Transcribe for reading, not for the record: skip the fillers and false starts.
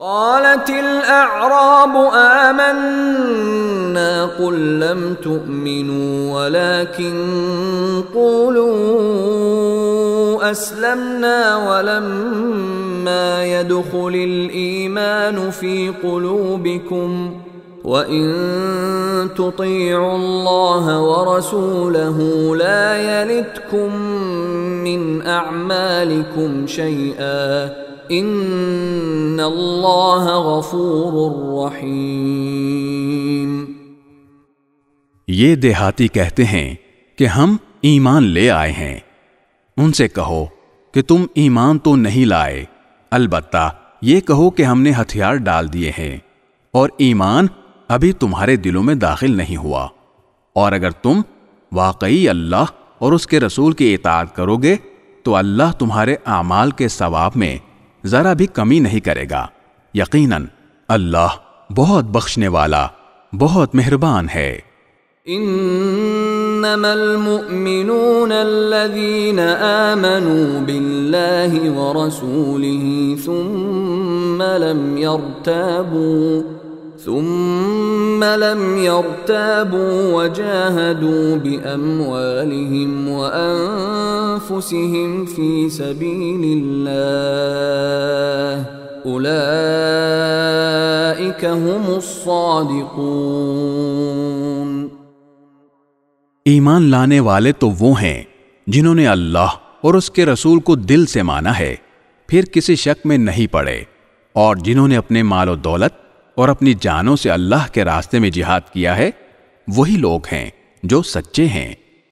قالت الأعراب آمنا قل لم تؤمنوا ولكن قولوا أسلمنا ولما يدخل الإيمان في قلوبكم وإن تطيعوا الله ورسوله لا يلتكم من أعمالكم شيئا ان اللہ غفور رحیم۔ یہ دیہاتی کہتے ہیں کہ ہم ایمان لے آئے ہیں۔ ان سے کہو کہ تم ایمان تو نہیں لائے، البتہ یہ کہو کہ ہم نے ہتھیار ڈال دیے ہیں اور ایمان ابھی تمہارے دلوں میں داخل نہیں ہوا، اور اگر تم واقعی اللہ اور اس کے رسول کی اطاعت کرو گے تو اللہ تمہارے اعمال کے ثواب میں ذرا بھی کمی نہیں کرے گا، یقیناً اللہ بہت بخشنے والا بہت مہربان ہے۔ انما المؤمنون الذين آمنوا بالله ورسوله ثم لم يرتابوا وجاهدوا بأموالهم وأنفسهم في سبيل الله أولئك هم الصادقون۔ ایمان لانے والے تو وہ ہیں جنہوں نے اللہ اور اس کے رسول کو دل سے مانا ہے، پھر کسی شک میں نہیں پڑے، اور جنہوں نے اپنے مال و دولت اور اپنی جانوں سے اللہ کے راستے میں جہاد کیا ہے، وہی لوگ ہیں جو سچے ہیں۔